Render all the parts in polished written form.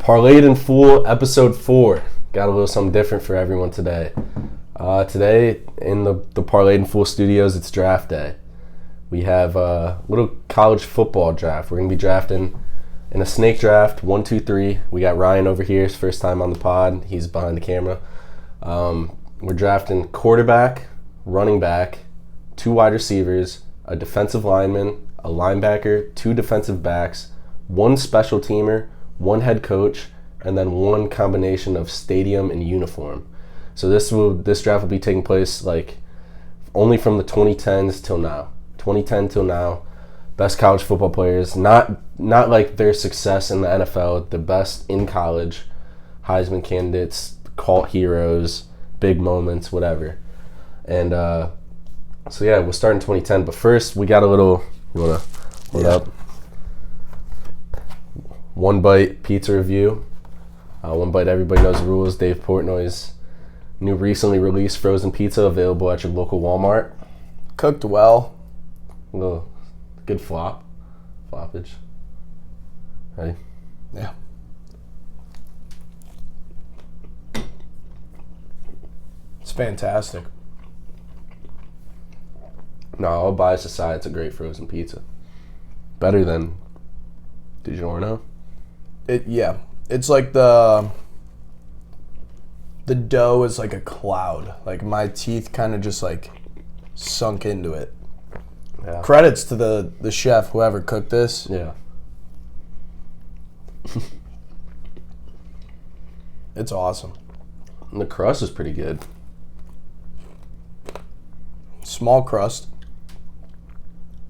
Parlayed in Full, Episode 4. Got a little something different for everyone today. Today, in the Parlayed in Full studios, it's draft day. We have a little college football draft. We're going to be drafting in a snake draft, 1, 2, 3. We got Ryan over here, his first time on the pod. He's behind the camera. We're drafting quarterback, running back, 2 wide receivers, a defensive lineman, a linebacker, 2 defensive backs, 1 special teamer, 1 head coach, and then 1 combination of stadium and uniform. So this draft will be taking place only from the 2010s till now. 2010 till now. Best college football players, not like their success in the NFL, the best in college, Heisman candidates, cult heroes, big moments, whatever. And so yeah, we'll start in 2010. But first, we got a little. You wanna hold up? One Bite pizza review. One Bite, everybody knows the rules. Dave Portnoy's new recently released frozen pizza available at your local Walmart. Cooked well. A little good floppage. Ready? Yeah. It's fantastic. No, all bias aside, it's a great frozen pizza. Better than DiGiorno. It's like the dough is like a cloud. Like my teeth kind of just like sunk into it. Yeah. Credits to the chef, whoever cooked this. Yeah. It's awesome. And the crust is pretty good. Small crust.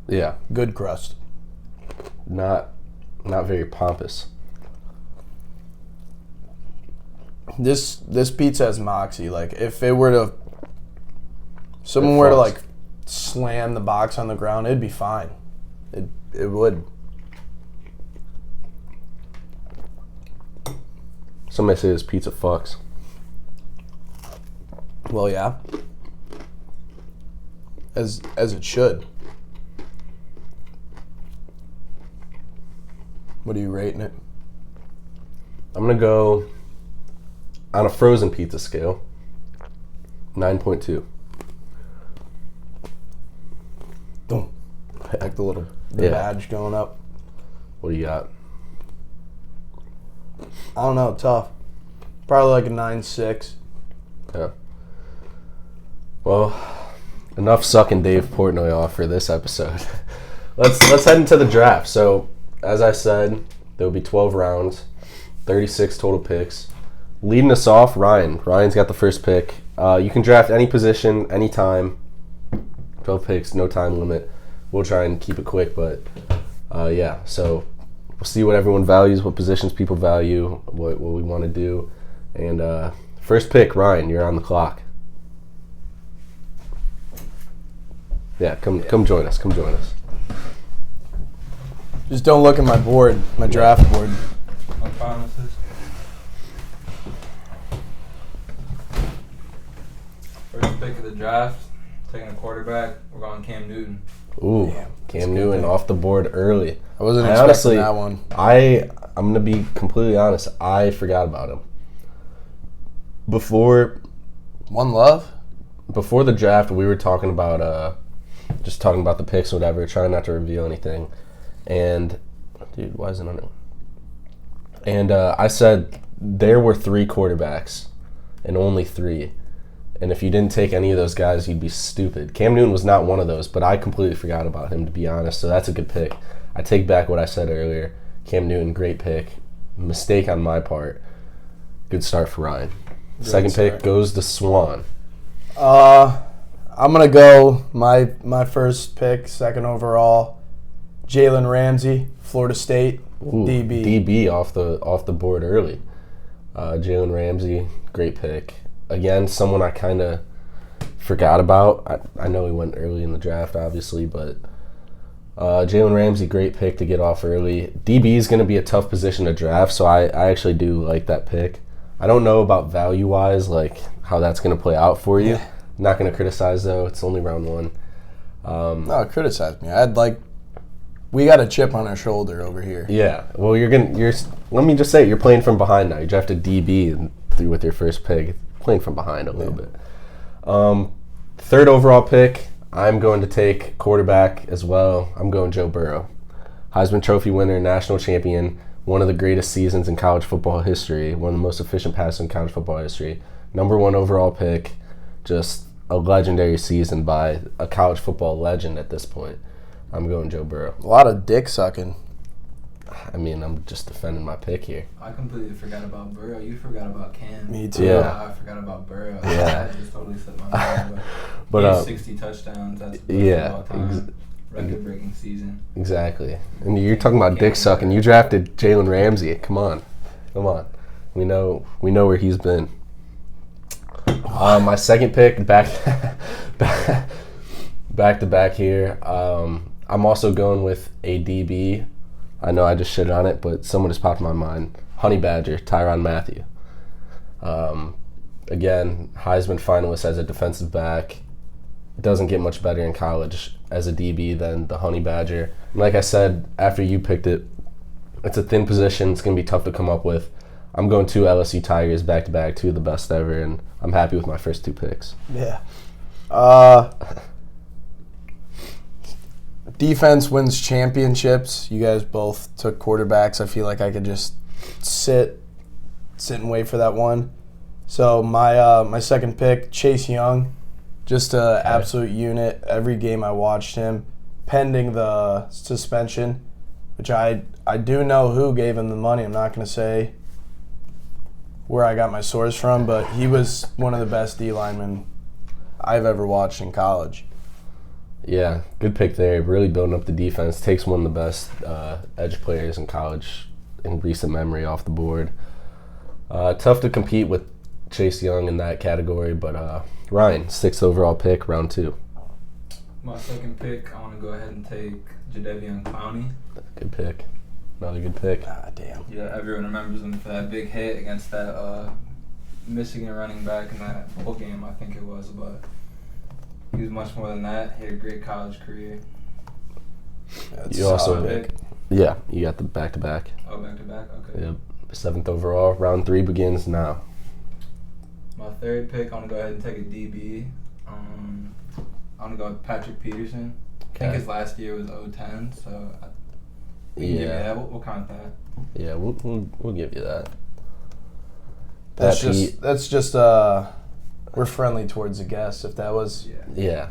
Yeah. Good crust. Not very pompous. This pizza has moxie. Like if it were to someone were to like slam the box on the ground, it'd be fine. It would. Somebody say this pizza fucks. Well, yeah. As it should. What are you rating it? I'm gonna go on a frozen pizza scale. 9.2. Boom. Like the badge going up. What do you got? I don't know, tough. Probably like a 9.6. Yeah. Well, enough sucking Dave Portnoy off for this episode. Let's head into the draft. So, as I said, there will be 12 rounds, 36 total picks. Leading us off, Ryan. Ryan's got the first pick. You can draft any position, anytime. 12 picks, no time limit. We'll try and keep it quick, but yeah. So we'll see what everyone values, what positions people value, what we want to do. And first pick, Ryan, you're on the clock. Yeah, come join us. Come join us. Just don't look at my board, my draft board. I'm fine with this. First pick of the draft, taking a quarterback. We're going Cam Newton. Ooh, Damn, Cam Newton off the board early. I wasn't expecting that one. I'm going to be completely honest. I forgot about him. Before the draft, we were talking about just talking about the picks, whatever, trying not to reveal anything. And, dude, why isn't it? And I said there were 3 quarterbacks and only 3. And if you didn't take any of those guys, you'd be stupid. Cam Newton was not one of those, but I completely forgot about him, to be honest. So that's a good pick. I take back what I said earlier. Cam Newton, great pick. Mistake on my part. Good start for Ryan. Second pick goes to Swan. I'm gonna go my first pick, second overall. Jalen Ramsey, Florida State, Ooh, DB off the board early. Jalen Ramsey, great pick. Again, someone I kind of forgot about. I know he went early in the draft, obviously, but Jalen Ramsey, great pick to get off early. DB is going to be a tough position to draft, so I actually do like that pick. I don't know about value-wise, like how that's going to play out for you. Not going to criticize, though. It's only round 1. No, criticize me. I'd like We got a chip on our shoulder over here. Yeah. Well, let me just say, you're playing from behind now. You drafted DB and through with your first pick. Playing from behind a little bit. Third overall pick, I'm going to take quarterback as well. I'm going Joe Burrow. Heisman Trophy winner, national champion, one of the greatest seasons in college football history, one of the most efficient passes in college football history. Number 1 overall pick, just a legendary season by a college football legend at this point. I'm going Joe Burrow. A lot of dick sucking. I mean, I'm just defending my pick here. I completely forgot about Burrow. You forgot about Cam. Me too. Yeah. I forgot about Burrow. Yeah. I just totally slipped my mind. But he has 60 touchdowns. That's yeah, all time. Record-breaking season. Exactly. And you're talking about dick sucking. You drafted Jalen Ramsey. Come on. We know where he's been. My second pick, back to back here. I'm also going with a DB. I know I just shit on it, but someone just popped in my mind. Honey Badger, Tyrann Mathieu. Again, Heisman finalist as a defensive back. Doesn't get much better in college as a DB than the Honey Badger. And like I said, after you picked it, it's a thin position. It's going to be tough to come up with. I'm going 2 LSU Tigers back-to-back, 2 of the best ever, and I'm happy with my first 2 picks. Yeah. Defense wins championships. You guys both took quarterbacks. I feel like I could just sit and wait for that one. So my second pick, Chase Young, just an absolute unit. Every game I watched him, pending the suspension, which I do know who gave him the money. I'm not going to say where I got my source from, but he was one of the best D linemen I've ever watched in college. Yeah, good pick there. Really building up the defense. Takes one of the best edge players in college in recent memory off the board. Tough to compete with Chase Young in that category, but Ryan, 6th overall pick, round 2. My second pick, I want to go ahead and take Jadeveon Clowney. Good pick. Another good pick. Ah, damn. Yeah, everyone remembers him for that big hit against that Michigan running back in that bowl game, I think it was, but he was much more than that. He had a great college career. You also pick. Yeah, you got the back-to-back. Oh, back-to-back? Okay. Yep. 7th overall. Round 3 begins now. My third pick, I'm going to go ahead and take a DB. I'm going to go with Patrick Peterson. I think his last year was 0-10, so we can give you that. We'll count that. Yeah, we'll give you that. That's just we're friendly towards the guests. If that was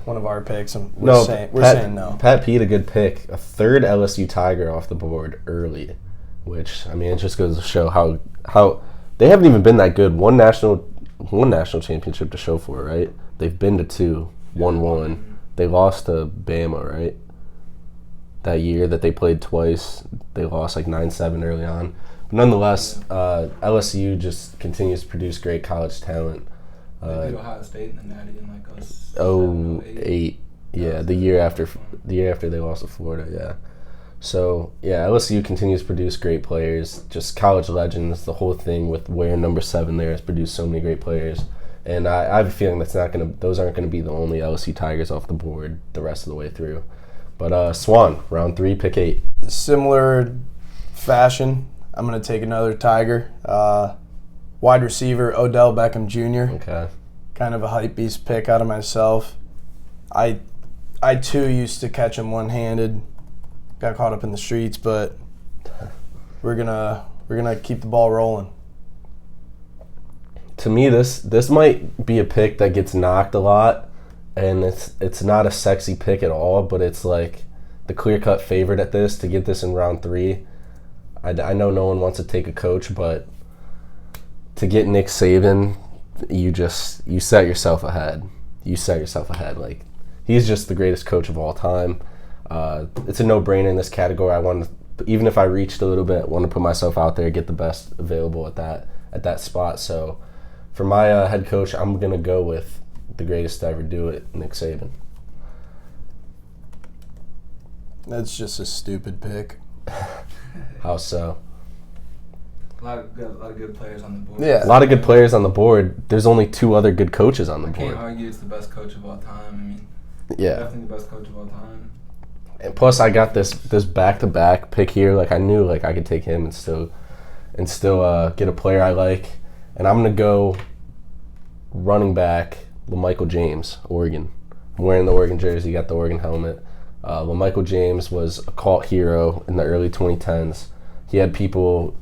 one of our picks, we're saying no. Pat Pete, a good pick. A 3rd LSU Tiger off the board early, which, I mean, it just goes to show how they haven't even been that good. One national championship to show for, right? They've been to 2, won 1. They lost to Bama, right? That year that they played twice, they lost like 9-7 early on. But nonetheless, LSU just continues to produce great college talent. They beat Ohio State in the Natty in like 08. Yeah, the year after they lost to Florida. Yeah. So yeah, LSU continues to produce great players, just college legends. The whole thing with wearing number 7 there has produced so many great players, and I have a feeling those aren't gonna be the only LSU Tigers off the board the rest of the way through. But Swan, round 3, pick 8. Similar fashion, I'm gonna take another Tiger. Wide receiver Odell Beckham Jr. Okay. Kind of a hype beast pick out of myself. I too used to catch him one-handed. Got caught up in the streets, but we're gonna keep the ball rolling. To me, this might be a pick that gets knocked a lot, and it's not a sexy pick at all, but it's like the clear-cut favorite at this to get this in round 3. I know no one wants to take a coach, but to get Nick Saban, you set yourself ahead. Like, he's just the greatest coach of all time. It's a no-brainer in this category. Even if I reached a little bit, I want to put myself out there, get the best available at that spot. So for my head coach, I'm gonna go with the greatest to ever do it, Nick Saban. That's just a stupid pick. How so? A lot of good players on the board. Yeah. A lot of good players on the board. There's only 2 other good coaches on the board. I can't argue it's the best coach of all time. I mean, Yeah. definitely the best coach of all time. And plus, I got this back-to-back pick here. Like, I knew like I could take him and still get a player I like. And I'm gonna go running back LaMichael James, Oregon. I'm wearing the Oregon jersey, got the Oregon helmet. LaMichael James was a cult hero in the early 2010s. He had people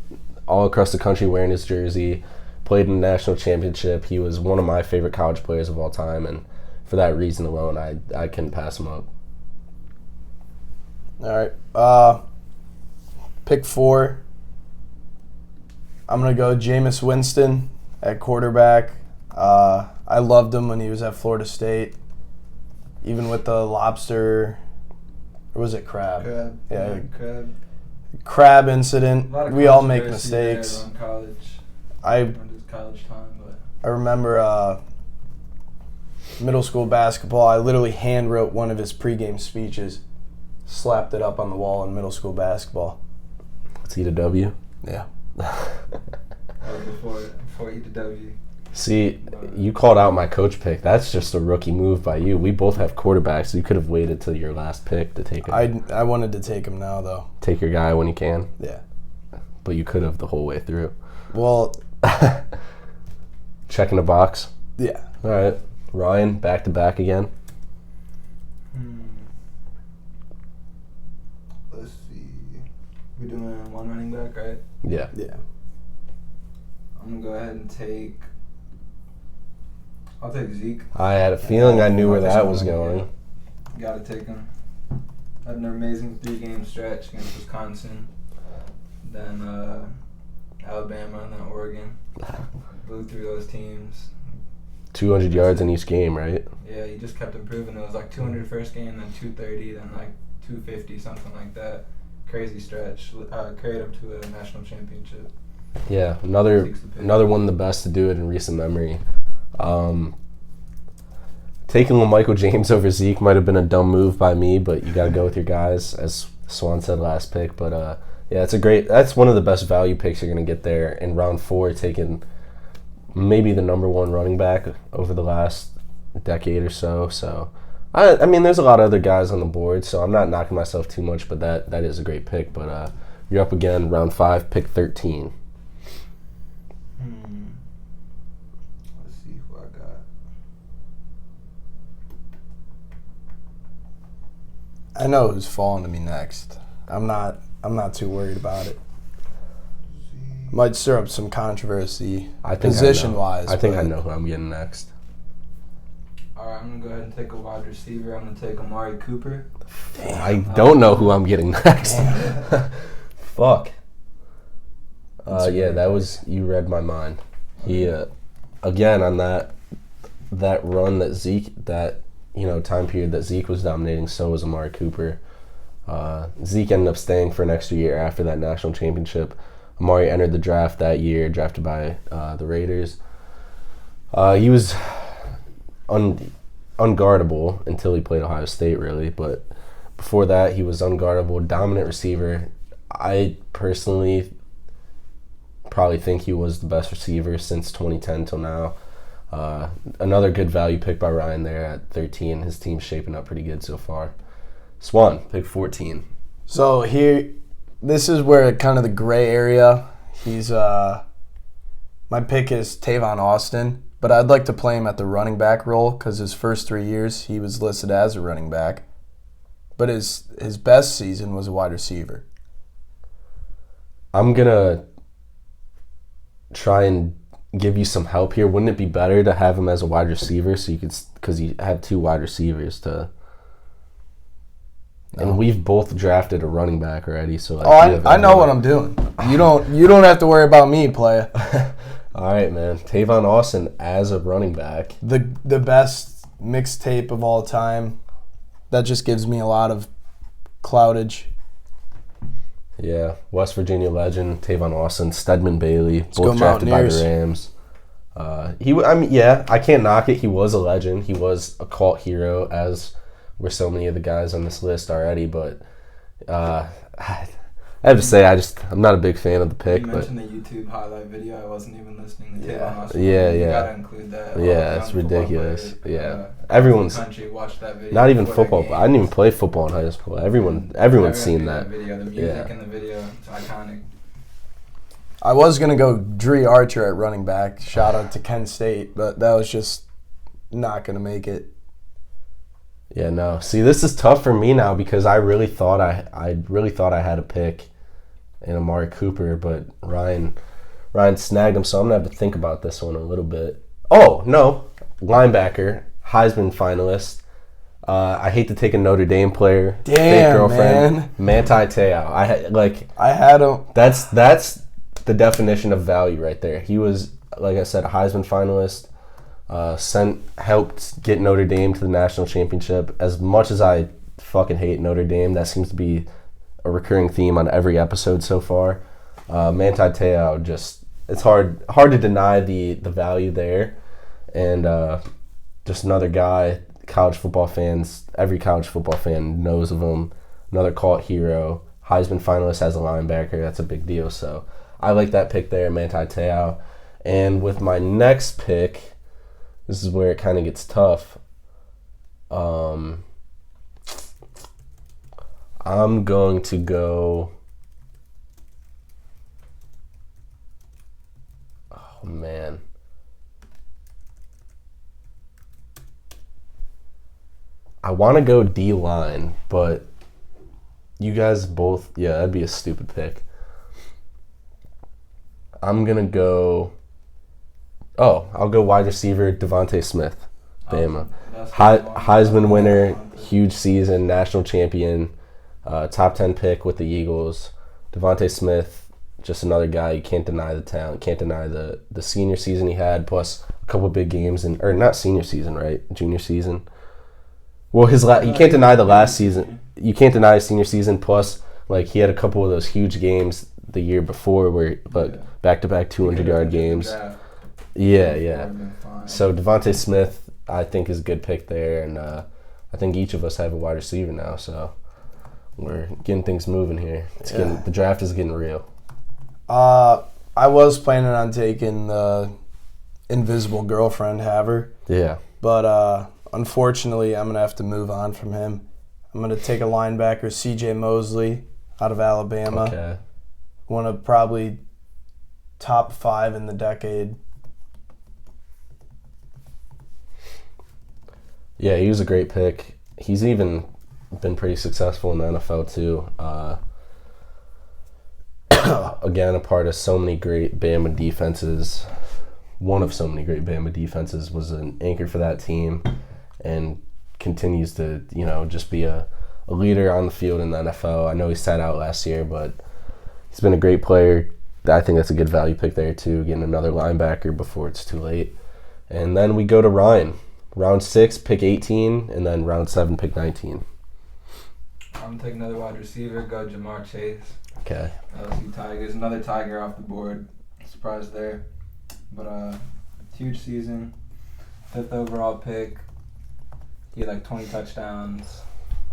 all across the country wearing his jersey, played in the national championship. He was one of my favorite college players of all time, and for that reason alone, I couldn't pass him up. All right. Pick 4. I'm going to go Jameis Winston at quarterback. I loved him when he was at Florida State. Even with the lobster, or was it crab? Crab. Yeah, crab. Crab incident. We all make controversy mistakes. there around college. I College time, but I remember middle school basketball. I literally hand wrote one of his pregame speeches, slapped it up on the wall in middle school basketball. Let's eat a W. Yeah. before eat the W. See, you called out my coach pick. That's just a rookie move by you. We both have quarterbacks. You could have waited till your last pick to take him. I wanted to take him now, though. Take your guy when you can. Yeah. But you could have the whole way through. Well, Checking the box. yeah. All right. Ryan, back-to-back again. Let's see. We're doing one running back, right? Yeah. Yeah. I'm going to go ahead and I'll take Zeke. I had a feeling I knew where that was going. Got to take him. Had an amazing 3-game stretch against Wisconsin, then Alabama, and then Oregon. Blew through those teams. 200 yards in each game, right? Yeah, he just kept improving. It was like 200 first game, then 230, then like 250, something like that. Crazy stretch. Carried him to a national championship. Yeah, another one of the best to do it in recent memory. Taking LaMichael James over Zeke might have been a dumb move by me, but you got to go with your guys, as Swan said last pick. But yeah, that's one of the best value picks you're going to get there in round 4, taking maybe the number 1 running back over the last decade or so. So, I mean, there's a lot of other guys on the board, so I'm not knocking myself too much, but that is a great pick. But you're up again, round 5, pick 13. Let's see who I got. I know who's falling to me next. I'm not too worried about it. Might stir up some controversy position-wise. I think I know who I'm getting next. All right, I'm going to go ahead and take a wide receiver. I'm going to take Amari Cooper. Damn. I don't know who I'm getting next. Fuck. Yeah, that was, you read my mind. He, again, on that run that Zeke, time period that Zeke was dominating, so was Amari Cooper. Zeke ended up staying for an extra year after that national championship. Amari entered the draft that year, drafted by the Raiders. He was unguardable until he played Ohio State, really. But before that, he was unguardable, dominant receiver. I personally probably think he was the best receiver since 2010 till now. Another good value pick by Ryan there at 13. His team's shaping up pretty good so far. Swan, pick 14. So here, this is where kind of the gray area. He's my pick is Tavon Austin, but I'd like to play him at the running back role because his first 3 years he was listed as a running back, but his best season was a wide receiver. I'm gonna try and give you some help here. Wouldn't it be better to have him as a wide receiver so you could, because you have 2 wide receivers to? No. And we've both drafted a running back already, so I know what I'm doing. You don't have to worry about me, playa. All right, man. Tavon Austin as a running back. The best mixtape of all time. That just gives me a lot of cloudage. Yeah, West Virginia legend Tavon Austin, Stedman Bailey, both drafted by the Rams. I can't knock it. He was a legend. He was a cult hero, as were so many of the guys on this list already. But I I have to say, I'm not a big fan of the pick. You but mentioned the YouTube highlight video. I wasn't even listening to Taylor. Yeah. You gotta include that. Yeah, it's ridiculous. Players, Everyone's country watched that video. not even football. But I didn't even play football in high school. Everyone's seen that. Video. The music in the video, it's iconic. I was going to go Dree Archer at running back. Shout out to Kent State, but that was just not going to make it. Yeah, no. See, this is tough for me now because I really thought I had a pick in Amari Cooper, but Ryan snagged him, so I'm going to have to think about this one a little bit. Oh, no. Linebacker, Heisman finalist. I hate to take a Notre Dame player. Damn, fake girlfriend, man. Manti Te'o. I had him. That's the definition of value right there. He was, like I said, a Heisman finalist. Helped get Notre Dame to the national championship. As much as I fucking hate Notre Dame, that seems to be a recurring theme on every episode so far. Manti Te'o, it's hard to deny the value there, and just another guy. Every college football fan knows of him. Another cult hero, Heisman finalist as a linebacker. That's a big deal. So I like that pick there, Manti Te'o. And with my next pick, this is where it kind of gets tough. I'm going to go. Oh, man. I want to go D-line, but you guys both, that'd be a stupid pick. I'm going to go. Oh, I'll go wide receiver Devontae Smith, Bama. Heisman winner, huge season, national champion, top 10 pick with the Eagles. Devontae Smith, just another guy. You can't deny the talent. Can't deny the senior season he had, plus a couple big games. Or not senior season, right? Junior season. Well, you can't deny the last season. You can't deny his senior season, plus he had a couple of those huge games the year before back-to-back 200-yard games. Yeah. So Devontae Smith, I think, is a good pick there, and I think each of us have a wide receiver now, so we're getting things moving here. The draft is getting real. I was planning on taking the invisible girlfriend, Haver. Yeah. But unfortunately, I'm going to have to move on from him. I'm going to take a linebacker, C.J. Mosley, out of Alabama. Okay. One of probably top 5 in the decade. Yeah, he was a great pick. He's even been pretty successful in the NFL too. Again, a part of so many great Bama defenses. One of so many great Bama defenses, was an anchor for that team and continues to, just be a leader on the field in the NFL. I know he sat out last year, but he's been a great player. I think that's a good value pick there too, getting another linebacker before it's too late. And then we go to Ryan. Round 6, pick 18, and then round 7, pick 19. I'm going to take another wide receiver, go Jamar Chase. Okay. LSU Tigers, another Tiger off the board. Surprise there. But huge season. 5th overall pick. He had 20 touchdowns.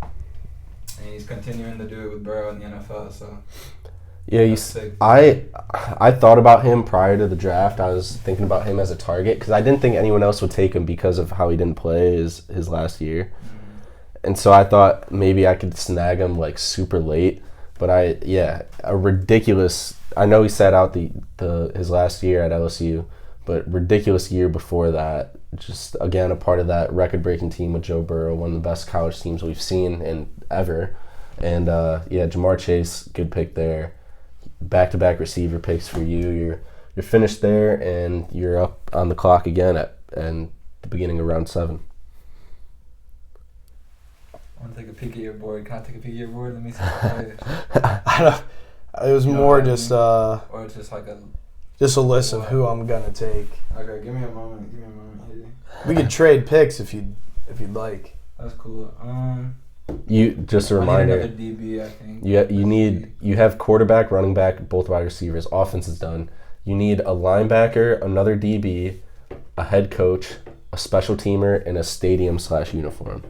And he's continuing to do it with Burrow in the NFL, so... Yeah, I thought about him prior to the draft. I was thinking about him as a target because I didn't think anyone else would take him because of how he didn't play his last year. Mm-hmm. And so I thought maybe I could snag him super late. But a ridiculous. I know he sat out his last year at LSU, but ridiculous year before that. Just again a part of that record-breaking team with Joe Burrow, one of the best college teams we've seen in ever. And Jamar Chase, good pick there. Back-to-back receiver picks for you. You're finished there, and you're up on the clock again at the beginning of round 7. I want to take a peek at your board. Can I take a peek at your board? Let me see. It was more just or it's just just a list of who I'm gonna take. Okay, give me a moment here. We could trade picks if you'd like. That's cool. You just a reminder. I need another DB, I think. You have quarterback, running back, both wide receivers. Offense is done. You need a linebacker, another DB, a head coach, a special teamer, and a stadium/uniform.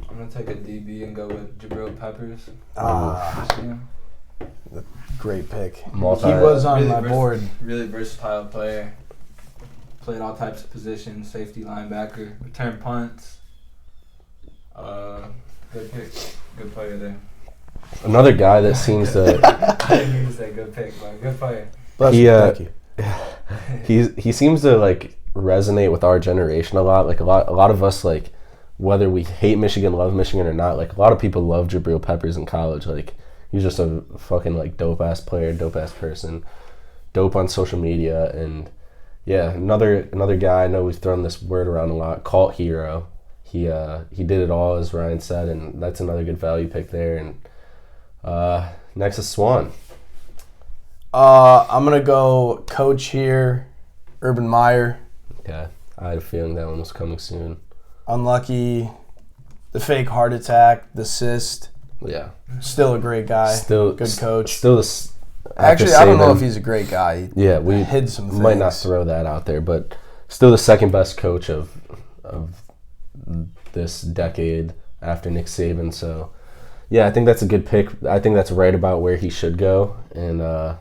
I'm gonna take a DB and go with Jabril Peppers. Great pick. He Multi- was on Really my board. Really versatile player. Played all types of positions, safety, linebacker, return punts. Good pick. Good player there. Another guy that seems to I didn't mean to say good pick, but good player. Bless He, you. uh, Thank you. he seems to like resonate with our generation a lot. Like a lot of us, like whether we hate Michigan, love Michigan or not, like a lot of people love Jabril Peppers in college. Like he's just a fucking like dope ass player, dope ass person, dope on social media, and yeah, another guy. I know we've thrown this word around a lot. Cult hero. He did it all, as Ryan said, and that's another good value pick there. And next is Swan. I'm gonna go coach here, Urban Meyer. Okay, I had a feeling that one was coming soon. Unlucky, the fake heart attack, the cyst. Yeah, Still a great guy. still good coach. Still this. Actually, I don't know if he's a great guy. He Yeah, we hid some things. might not throw that out there, but still the second best coach of this decade after Nick Saban. So, yeah, I think that's a good pick. I think that's right about where he should go, and a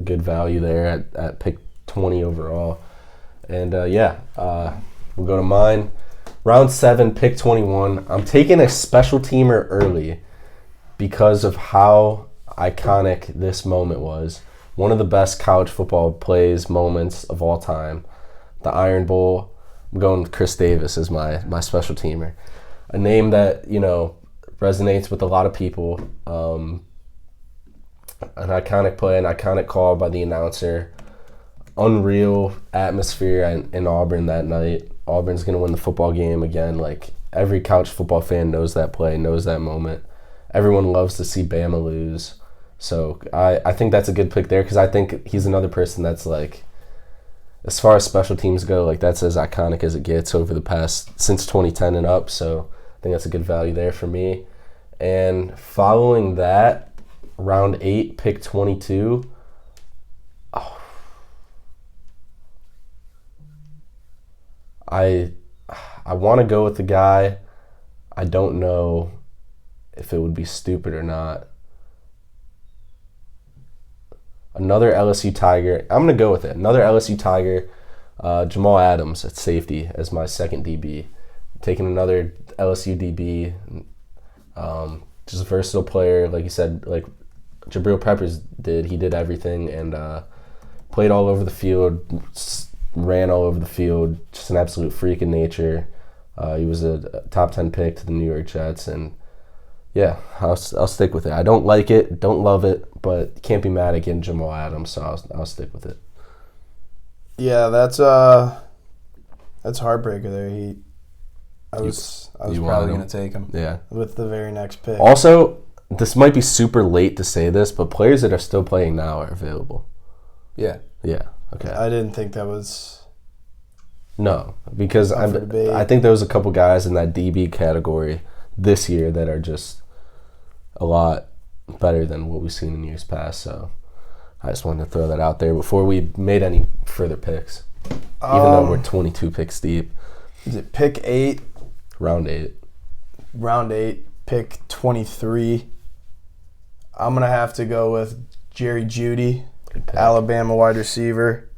good value there at pick 20 overall. And we'll go to mine. Round 7, pick 21. I'm taking a special teamer early because of how iconic this moment was. One of the best college football plays, moments of all time. The Iron Bowl. I'm going with Chris Davis as my special teamer. A name that, resonates with a lot of people. An iconic play, an iconic call by the announcer. Unreal atmosphere in Auburn that night. Auburn's going to win the football game again. Like, every college football fan knows that play, knows that moment. Everyone loves to see Bama lose. So I think that's a good pick there because I think he's another person that's like, as far as special teams go, like that's as iconic as it gets over the past, since 2010 and up. So I think that's a good value there for me. And following that, round 8, pick 22. I want to go with the guy. I don't know if it would be stupid or not. Another LSU Tiger. I'm going to go with it. Another LSU Tiger. Jamal Adams at safety as my second DB. Taking another LSU DB. Just a versatile player. Like you said, like Jabril Peppers did. He did everything and played all over the field. Ran all over the field. Just an absolute freak in nature. He was a top 10 pick to the New York Jets. And yeah, I'll stick with it. I don't like it, don't love it, but can't be mad at getting Jamal Adams, so I'll stick with it. Yeah, that's heartbreaker there. I was probably going to take him. Yeah. With the very next pick. Also, this might be super late to say this, but players that are still playing now are available. Yeah. Yeah. Okay. I didn't think that was... No, because I think there was a couple guys in that DB category this year that are just a lot better than what we've seen in years past. So I just wanted to throw that out there before we made any further picks, even though we're 22 picks deep. Is it pick 8? Round 8. Round 8, pick 23. I'm going to have to go with Jerry Jeudy, Alabama wide receiver.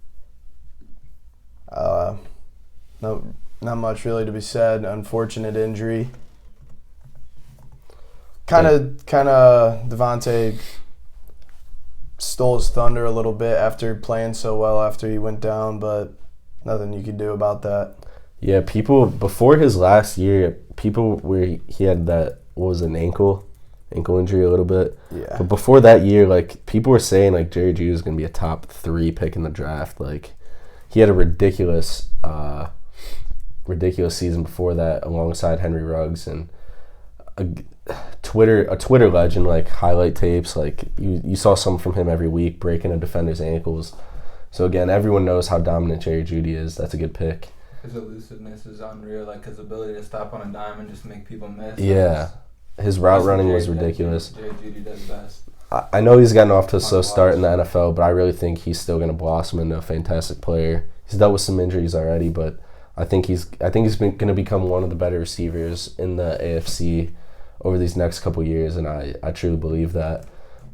No, not much really to be said. Unfortunate injury. Kind of Devontae stole his thunder a little bit after playing so well after he went down, but nothing you could do about that. Yeah, people before his last year, where he had that, what was it, an ankle injury a little bit. Yeah. But before that year, like people were saying like Jerry Jeudy is going to be a top 3 pick in the draft. Like he had a ridiculous season before that alongside Henry Ruggs and a Twitter legend, like highlight tapes, like you saw some from him every week breaking a defender's ankles. So again, everyone knows how dominant Jerry Jeudy is. That's a good pick. His elusiveness is unreal, like his ability to stop on a dime and just make people miss. Yeah, his route running was ridiculous. Jerry Jeudy does best. I know he's gotten off to a slow start in the NFL, but I really think he's still going to blossom into a fantastic player. He's dealt with some injuries already, but I think he's going to become one of the better receivers in the AFC over these next couple years, and I truly believe that.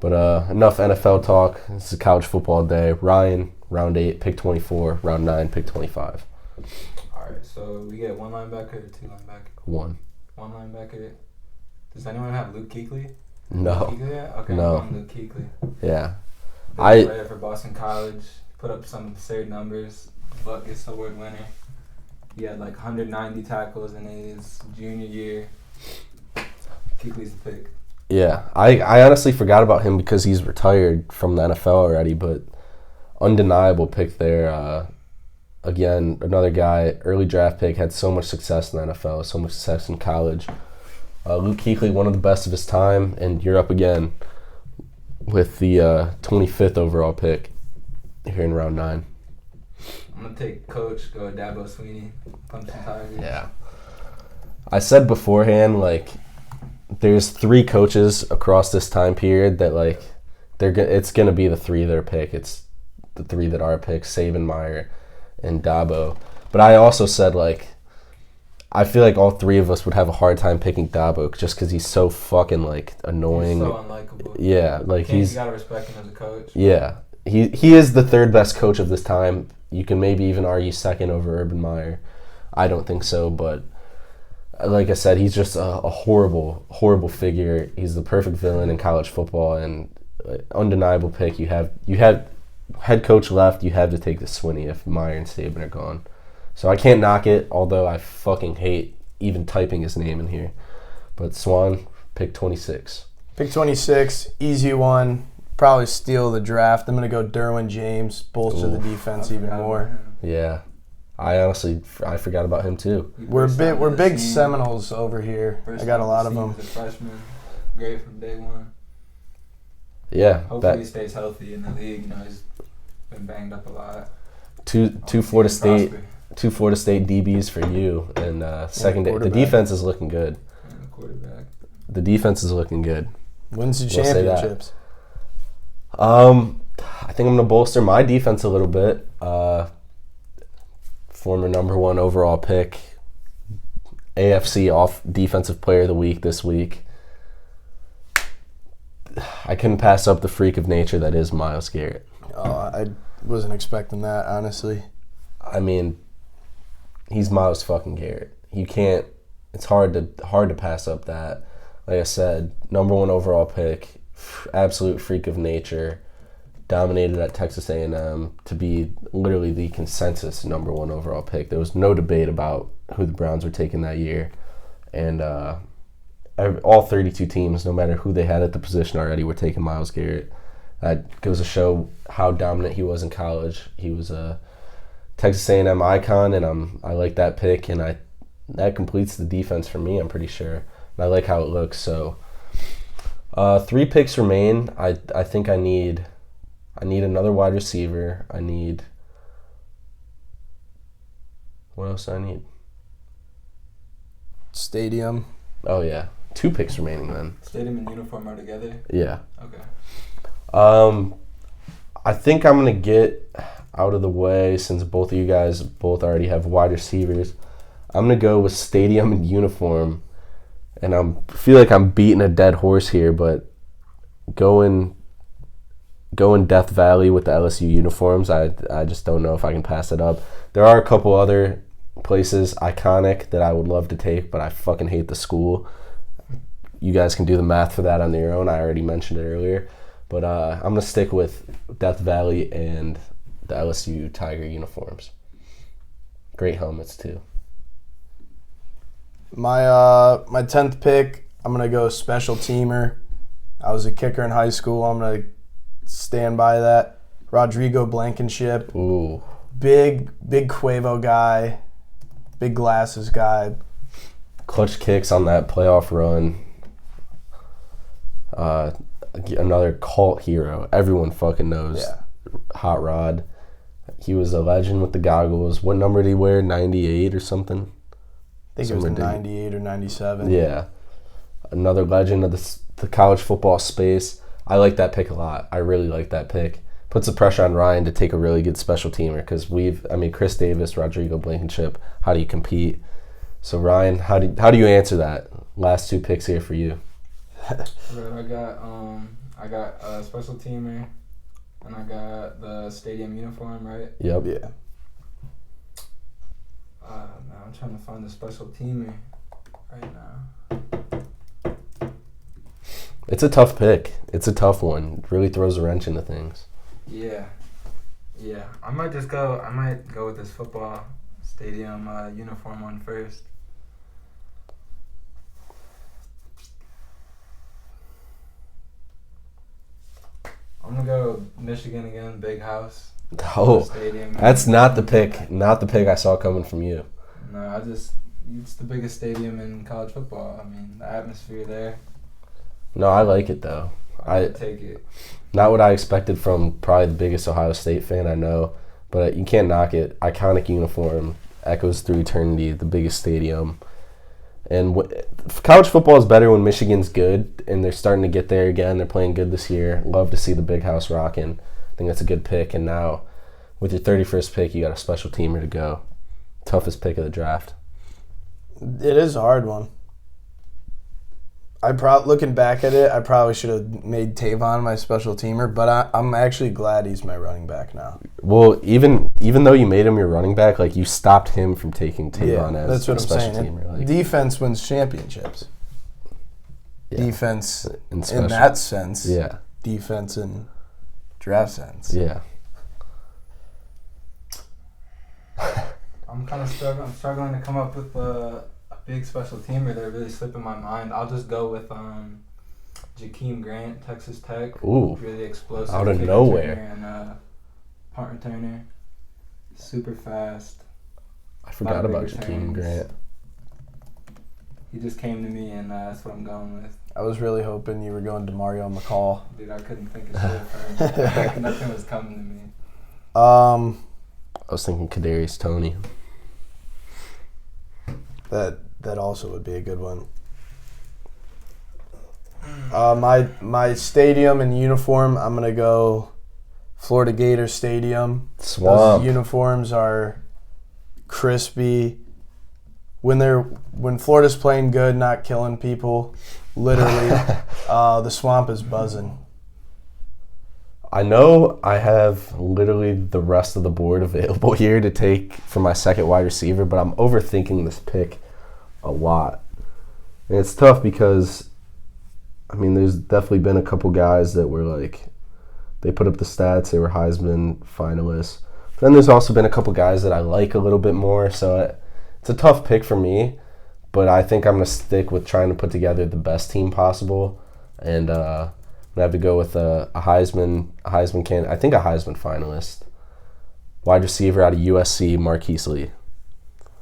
But enough NFL talk. This is college football day. Ryan, round 8, pick 24. Round 9, pick 25. All right, so we get one linebacker or two linebacker? One. One linebacker. Does anyone have Luke Kuechly? No. Luke Kuechly yet? Okay, No. I'm going Luke Kuechly. Yeah. Big player for Boston College. Put up some absurd numbers. Butkus Award winner. He had like 190 tackles in his junior year. Kuechly's the pick. Yeah. I honestly forgot about him because he's retired from the NFL already, but undeniable pick there. Again, another guy, early draft pick, had so much success in the NFL, so much success in college. Luke Kuechly, one of the best of his time, and you're up again with the 25th overall pick here in round 9. I'm going to take Coach, go with Dabo Swinney, Clemson Tigers. Yeah. I said beforehand, like, there's 3 coaches across this time period that, like, it's going to be the 3 that are pick. It's the 3 that are picked, Saban, Meyer, and Dabo. But I also said, like, I feel like all 3 of us would have a hard time picking Dabo just because he's so fucking, like, annoying. He's so unlikable. Yeah, like You got to respect him as a coach. Yeah. He is the 3rd best coach of this time. You can maybe even argue 2nd over Urban Meyer. I don't think so, but like I said, he's just a horrible, horrible figure. He's the perfect villain in college football, and undeniable pick. You have head coach left. You have to take the Swinney if Meyer and Saban are gone. So I can't knock it, although I fucking hate even typing his name in here. But Swan, pick 26. Pick 26, easy one. Probably steal the draft. I'm going to go Derwin James, bolster the defense even more. Yeah. I forgot about him too. We're big Seminoles over here. I got a lot of them. He's a freshman, great from day one. Yeah. Hopefully he stays healthy in the league. You know, he's been banged up a lot. Two Florida State DBs for you, and the defense is looking good. And the quarterback. The defense is looking good. Wins the championships. I think I'm gonna bolster my defense a little bit. Former number 1 overall pick, AFC off defensive player of the week this week. I couldn't pass up the freak of nature that is Myles Garrett. Oh, I wasn't expecting that, honestly. I mean, he's Myles fucking Garrett. You can't. It's hard to pass up that. Like I said, number 1 overall pick, absolute freak of nature, dominated at Texas A&M to be literally the consensus number 1 overall pick. There was no debate about who the Browns were taking that year, and all 32 teams, no matter who they had at the position already, were taking Myles Garrett. That goes to show how dominant he was in college. He was a Texas A&M icon, and I like that pick, and that completes the defense for me, I'm pretty sure. And I like how it looks. So 3 picks remain. I think I need another wide receiver. What else do I need? Stadium. Oh, yeah. 2 picks remaining then. Stadium and uniform are together? Yeah. Okay. I think I'm going to get out of the way since both of you guys both already have wide receivers. I'm going to go with stadium and uniform. And I feel like I'm beating a dead horse here, but going Death Valley with the LSU uniforms, I just don't know if I can pass it up. There are a couple other places iconic that I would love to take, but I fucking hate the school. You guys can do the math for that on your own. I already mentioned it earlier. But I'm going to stick with Death Valley and the LSU Tiger uniforms. Great helmets, too. My 10th pick, I'm going to go special teamer. I was a kicker in high school. I'm going to stand by that. Rodrigo Blankenship. Ooh. Big Quavo guy. Big glasses guy. Clutch kicks on that playoff run. Another cult hero. Everyone fucking knows. Yeah. Hot Rod. He was a legend with the goggles. What number did he wear? 98 or something? I think it was 98 or 97. Yeah. Another legend of the college football space. I like that pick a lot. I really like that pick. Puts the pressure on Ryan to take a really good special teamer because Chris Davis, Rodrigo Blankenship, how do you compete? So Ryan, how do you answer that? Last 2 picks here for you. Right, I got I got a special teamer, and I got the stadium uniform, right? Yep. Yeah. Man, I'm trying to find the special teamer right now. It's a tough pick. It's a tough one. It really throws a wrench into things. Yeah. I might go with this football stadium uniform one first. I'm gonna go Michigan again, big house. Oh, stadium. that's not the pick. Not the pick I saw coming from you. No, it's the biggest stadium in college football. I mean, the atmosphere there. No, I like it though. I take it. Not what I expected from probably the biggest Ohio State fan I know, but you can't knock it. Iconic uniform, echoes through eternity, the biggest stadium. And college football is better when Michigan's good, and they're starting to get there again. They're playing good this year. Love to see the big house rocking. I think that's a good pick. And now, with your 31st pick, you got a special teamer to go. Toughest pick of the draft. It is a hard one. Looking back at it, I probably should have made Tavon my special teamer, but I'm actually glad he's my running back now. Well, even though you made him your running back, like you stopped him from taking Tavon as that's what a I'm special saying. teamer. Like, Defense wins championships. Yeah. Defense in that sense. Yeah. Defense in draft sense. Yeah. I'm kind of struggling. I'm struggling to come up with a big special teamer that really slipped in my mind. I'll just go with Jakeem Grant, Texas Tech. Ooh. Really explosive. Out of kick nowhere. returner and punt returner. Super fast. I forgot about big Jakeem returns. Grant. He just came to me, and that's what I'm going with. I was really hoping you were going to Mario McCall. Dude, I couldn't think of shit for nothing was coming to me. I was thinking Kadarius Toney. That also would be a good one. My stadium and uniform, I'm gonna go Florida Gator Stadium. Swamp. Those uniforms are crispy. When Florida's playing good, not killing people, literally, the swamp is buzzing. I know I have literally the rest of the board available here to take for my second wide receiver, but I'm overthinking this pick a lot. And it's tough because, I mean, there's definitely been a couple guys that were like, they put up the stats, they were Heisman finalists. Then there's also been a couple guys that I like a little bit more, so it's a tough pick for me, but I think I'm going to stick with trying to put together the best team possible, and I'm going to have to go with a Heisman candidate, I think a Heisman finalist. Wide receiver out of USC, Marquise Lee.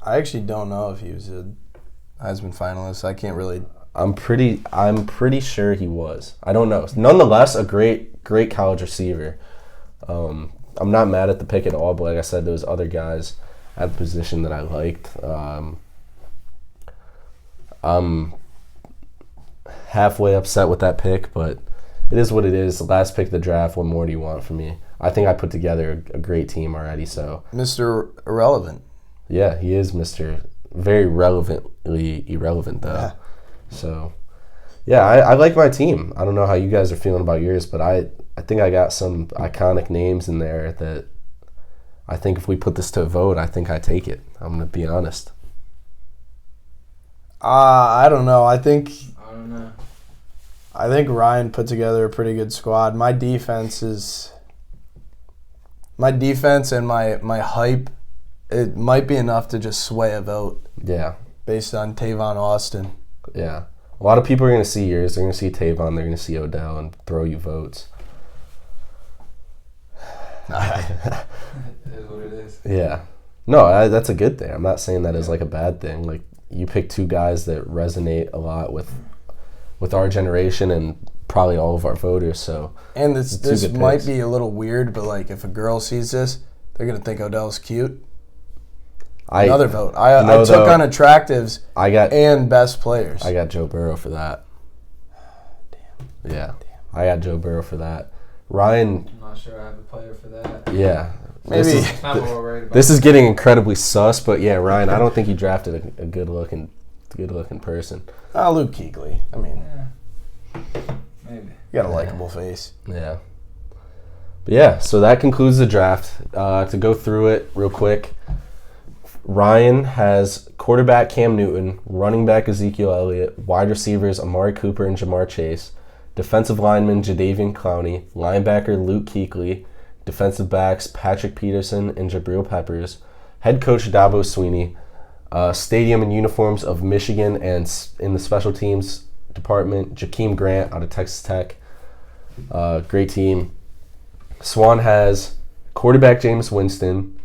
I actually don't know if he was a Heisman finalist. I can't really. I'm pretty sure he was. I don't know. Nonetheless, a great college receiver. I'm not mad at the pick at all, but like I said, there was other guys at the position that I liked. I'm halfway upset with that pick, but it is what it is. The last pick of the draft, what more do you want from me? I think I put together a great team already, so. Mr. Irrelevant. Yeah, he is Mr. Very relevantly irrelevant, though. Yeah. So, yeah, I like my team. I don't know how you guys are feeling about yours, but I think I got some iconic names in there that I think if we put this to a vote, I think I take it. I'm going to be honest. I don't know. I think I don't know. Ryan put together a pretty good squad. My defense and my hype, it might be enough to just sway a vote. Yeah. Based on Tavon Austin. Yeah. A lot of people are going to see yours. They're going to see Tavon. They're going to see Odell and throw you votes. It is what it is. Yeah. No, that's a good thing. I'm not saying that as like a bad thing. Like, you pick two guys that resonate a lot with our generation and probably all of our voters. So, and this might be a little weird, but like if a girl sees this, they're gonna think Odell's cute. Another vote. I took on attractives and best players. I got Joe Burrow for that. Damn. Yeah. I got Joe Burrow for that. Ryan. I'm not sure I have a player for that. Yeah. Maybe. This is getting incredibly sus, but yeah, Ryan, I don't think you drafted a good looking person. Luke Kuechly. I mean, yeah. Maybe. You got a likable face. Yeah. But yeah, so that concludes the draft. To go through it real quick, Ryan has quarterback Cam Newton, running back Ezekiel Elliott, wide receivers Amari Cooper and Jamar Chase, defensive lineman Jadeveon Clowney, linebacker Luke Kuechly, defensive backs Patrick Peterson and Jabril Peppers, head coach Dabo Sweeney, stadium and uniforms of Michigan, and in the special teams department, Jakeem Grant out of Texas Tech. Great team. Swan has quarterback Jameis Winston,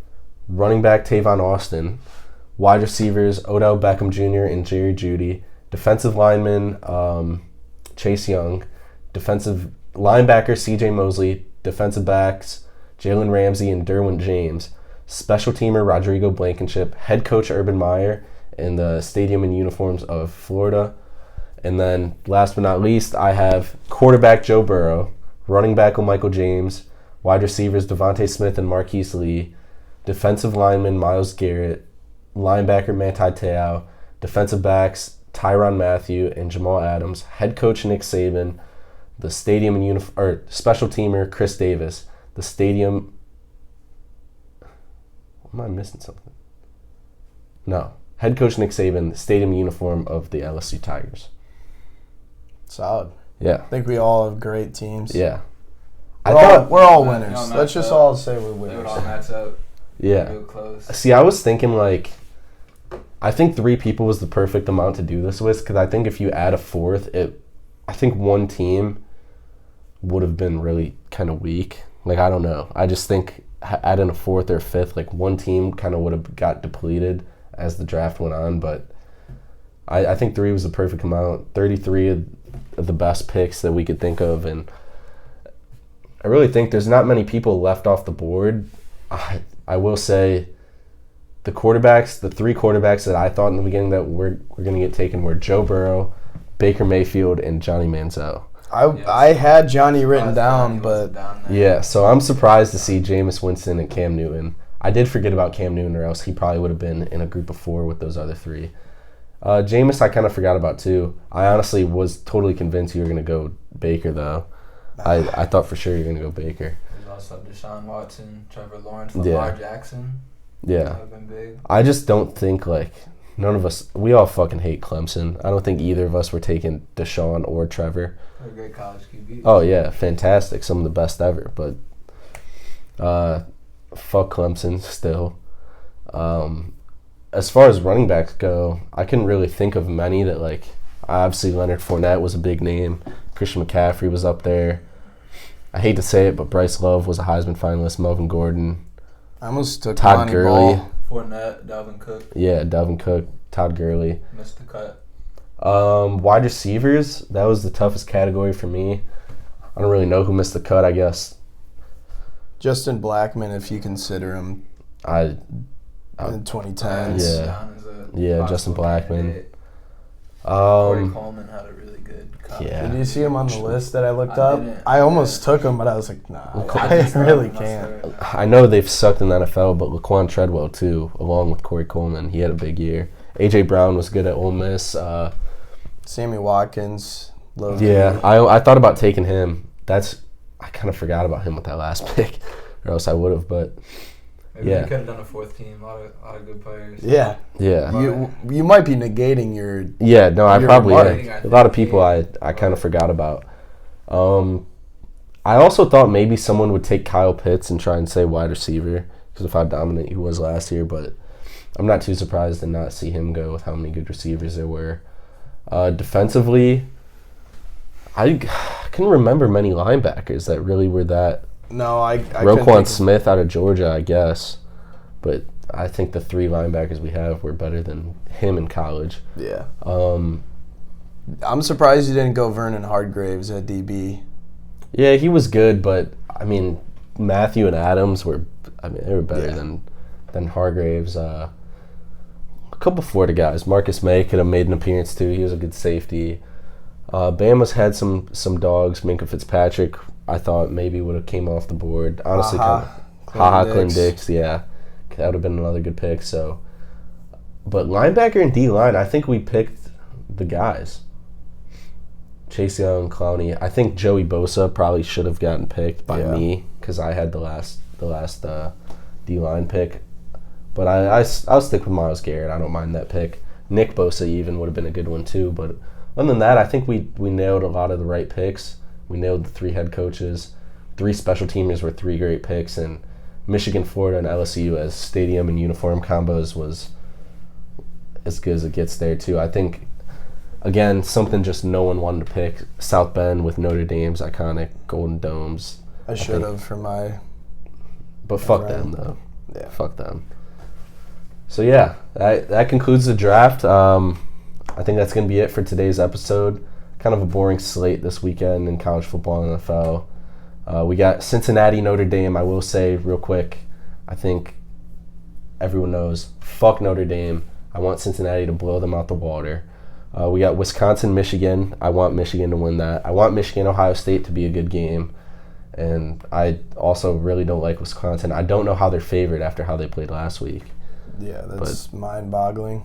running back Tavon Austin, wide receivers Odell Beckham Jr. and Jerry Jeudy, defensive lineman Chase Young, defensive linebacker C.J. Mosley, defensive backs Jalen Ramsey and Derwin James, special teamer Rodrigo Blankenship, head coach Urban Meyer, in the stadium and uniforms of Florida. And then last but not least, I have quarterback Joe Burrow, running back Michael James, wide receivers Devontae Smith and Marquise Lee, defensive lineman Myles Garrett, linebacker Manti Te'o, defensive backs Tyrann Mathieu and Jamal Adams, head coach Nick Saban, the stadium and special teamer Chris Davis, the stadium. Am I missing something? No. Head coach Nick Saban, the stadium uniform of the LSU Tigers. Solid. Yeah. I think we all have great teams. Yeah. We're all winners. Let's just all say we're They would winners. all match up. Yeah. Real close. See, I was thinking I think 3 people was the perfect amount to do this with, because I think if you add a fourth, I think one team would have been really kind of weak. I don't know. I just think adding a fourth or fifth, one team kind of would have got depleted as the draft went on, but I think 3 was the perfect amount. 33 of the best picks that we could think of, and I really think there's not many people left off the board. I will say the 3 quarterbacks that I thought in the beginning that were going to get taken were Joe Burrow, Baker Mayfield, and Johnny Manziel. I had Johnny written down, but yeah, so I'm surprised to see Jameis Winston and Cam Newton. I did forget about Cam Newton, or else he probably would have been in a group of 4 with those other 3. Jameis I kind of forgot about too. I honestly was totally convinced you were going to go Baker, though. I thought for sure you were going to go Baker. There's also Deshaun Watson, Trevor Lawrence, Lamar Jackson. Yeah. That would have been big. I just don't think, none of us, we all fucking hate Clemson. I don't think either of us were taking Deshaun or Trevor. They're great college QBs. Oh, yeah, fantastic. Some of the best ever, but fuck Clemson still. As far as running backs go, I couldn't really think of many that, obviously Leonard Fournette was a big name. Christian McCaffrey was up there. I hate to say it, but Bryce Love was a Heisman finalist. Melvin Gordon. I almost took Todd Lonnie Gurley. Ball. Fournette, Dalvin Cook. Yeah, Dalvin Cook, Todd Gurley. Missed the cut. Wide receivers, that was the toughest category for me. I don't really know who missed the cut, I guess. Justin Blackman, if you consider him in 2010s. Yeah, Justin Blackman. Corey Coleman had a really good cut. Yeah. Did you see him on the list that I looked I up? didn't. I almost took him, but I was like, nah, I really can't. I know they've sucked in the NFL, but Laquan Treadwell, too, along with Corey Coleman. He had a big year. A.J. Brown was good at Ole Miss. Sammy Watkins. Yeah, I thought about taking him. I kind of forgot about him with that last pick, or else I would have, but Maybe yeah. we could have done a 4th team. A lot of good players. Yeah. Yeah. You might be negating your... Yeah, no, I probably mark. a lot of people I kind of forgot about. I also thought maybe someone would take Kyle Pitts and try and say wide receiver, because of how dominant he was last year, but I'm not too surprised to not see him go with how many good receivers there were. Defensively, I couldn't remember many linebackers that really were that. No, I Roquan Smith out of Georgia, I guess. But I think the 3 linebackers we have were better than him in college. Yeah. I'm surprised you didn't go Vernon Hargreaves at DB. Yeah, he was good, but, Matthew and Adams they were better than Hargreaves. A couple Florida guys. Marcus May could have made an appearance, too. He was a good safety. Bama's had some dogs. Minka Fitzpatrick, I thought maybe would have came off the board. Honestly, Clinton Dix, yeah. That would have been another good pick. So, but linebacker and D-line, I think we picked the guys. Chase Young, Clowney. I think Joey Bosa probably should have gotten picked by Yeah. me because I had the last D-line pick. But I'll stick with Myles Garrett. I don't mind that pick. Nick Bosa even would have been a good one too. But other than that, I think we nailed a lot of the right picks. We nailed the 3 head coaches. 3 special teamers were 3 great picks. And Michigan, Florida, and LSU as stadium and uniform combos was as good as it gets there too. I think, again, something just no one wanted to pick. South Bend with Notre Dame's iconic Golden Domes. I should have for my. But fuck Right. them, though. Yeah. Fuck them. So, yeah, that concludes the draft. I think that's going to be it for today's episode. Kind of a boring slate this weekend in college football and NFL. We got Cincinnati, Notre Dame. I will say real quick, I think everyone knows, fuck Notre Dame. I want Cincinnati to blow them out the water. We got Wisconsin, Michigan. I want Michigan to win that. I want Michigan, Ohio State to be a good game. And I also really don't like Wisconsin. I don't know how they're favored after how they played last week. Yeah, that's mind-boggling.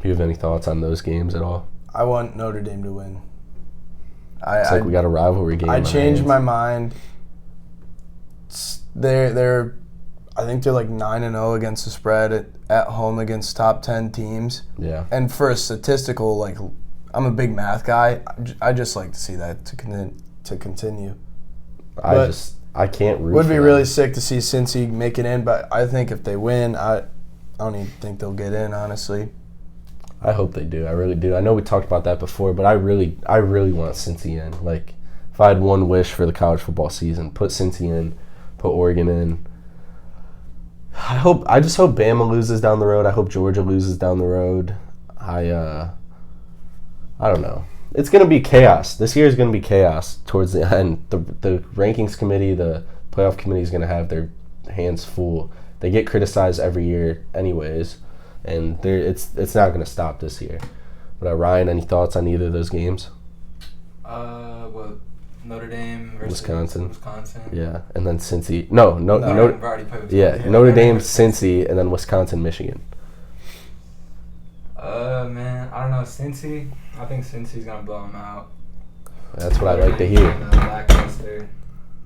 Do you have any thoughts on those games at all? I want Notre Dame to win. It's like we got a rivalry game. I on our changed hands. my mind. They're I think they're like 9-0 against the spread at home against top 10 teams. Yeah. And for a statistical, like, I'm a big math guy. I just like to see that to continue. I can't root. Would for be them. really sick to see Cincy make it in, but I think if they win, I don't even think they'll get in, honestly. I hope they do. I really do. I know we talked about that before, but I really want Cincy in. Like, if I had one wish for the college football season, put Cincy in, put Oregon in. I just hope Bama loses down the road. I hope Georgia loses down the road. I don't know. It's going to be chaos. This year is going to be chaos towards the end. The rankings committee, the playoff committee is going to have their hands full. They get criticized every year anyways, and it's not going to stop this year. But Ryan, any thoughts on either of those games? Notre Dame versus Wisconsin. Wisconsin. Yeah, and then Cincy. No. We've already played Wisconsin. Yeah, Notre Dame, Cincy, and then Wisconsin, Michigan. Man, I don't know. Cincy, I think Cincy's going to blow them out. That's what I like to hear. Lackluster.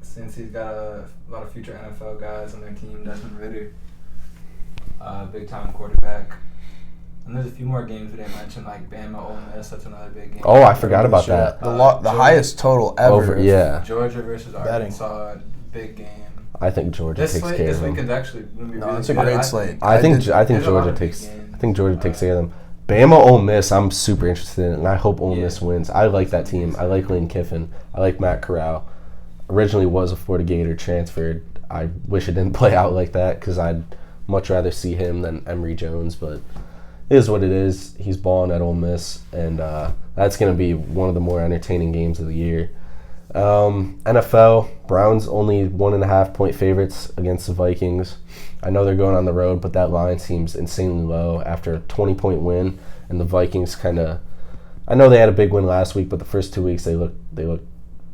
Cincy's got a lot of future NFL guys on their team. Desmond Ridder, big-time quarterback. And there's a few more games we didn't mention, like Bama, Ole Miss. That's another big game. Oh, I forgot about that. The highest total ever. Yeah. Georgia versus Betting. Arkansas, big game. I think Georgia takes care This of them. weekend's actually going to be No, really it's a good. great slate. I think there's a lot Georgia of big takes. games. I think Georgia takes care of them. Bama, Ole Miss. I'm super interested in, it, and I hope Ole Miss wins. I like that team. I like Lane Kiffin. I like Matt Corral. Originally was a Florida Gator, transferred. I wish it didn't play out like that because I'd much rather see him than Emory Jones, but it is what it is. He's balling at Ole Miss, and that's going to be one of the more entertaining games of the year. NFL, Browns only 1.5-point favorites against the Vikings. I know they're going on the road, but that line seems insanely low after a 20-point win, and the Vikings kind of. I know they had a big win last week, but the first 2 weeks they look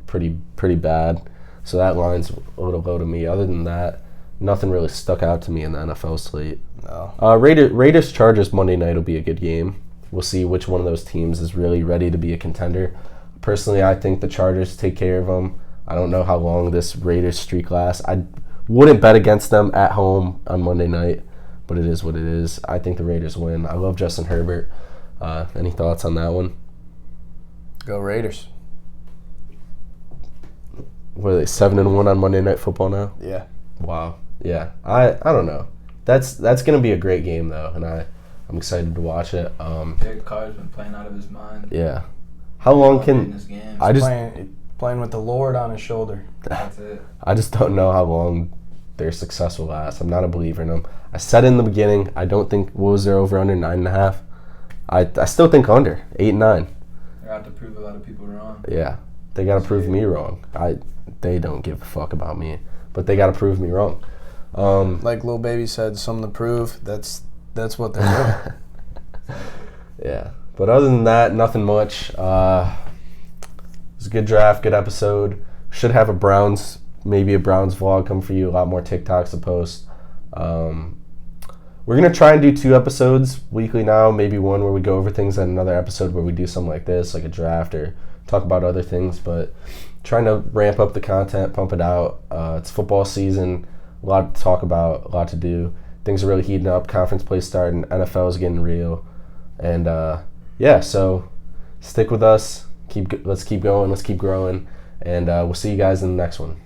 pretty bad. So that line's a little low to me. Other than that, nothing really stuck out to me in the NFL slate. No. Raiders Chargers Monday night will be a good game. We'll see which one of those teams is really ready to be a contender. Personally, I think the Chargers take care of them. I don't know how long this Raiders streak lasts. I wouldn't bet against them at home on Monday night, but it is what it is. I think the Raiders win. I love Justin Herbert. Any thoughts on that one? Go Raiders. What are they, 7-1 on Monday Night Football now? Yeah. Wow. Yeah. I don't know. That's going to be a great game though, and I'm excited to watch it. Derek Carr's been playing out of his mind. Yeah. How long can This game. I just Playing with the Lord on his shoulder. That's it. I just don't know how long their success will last. I'm not a believer in them. I said in the beginning, I don't think, what was their over under 9.5? I still think under 8 and 9. They're out to prove a lot of people wrong. Yeah, they got to prove me wrong. They don't give a fuck about me, but they got to prove me wrong. Like Lil Baby said, something to prove. That's what they're doing. Yeah, but other than that, nothing much. It was a good draft, good episode. Should have maybe a Browns vlog come for you. A lot more TikToks to post. We're going to try and do 2 episodes weekly now, maybe one where we go over things and another episode where we do something like this, like a draft or talk about other things, but trying to ramp up the content, pump it out. It's football season, a lot to talk about, a lot to do. Things are really heating up. Conference play starting, NFL is getting real, and so stick with us. Let's keep going. Let's keep growing, and we'll see you guys in the next one.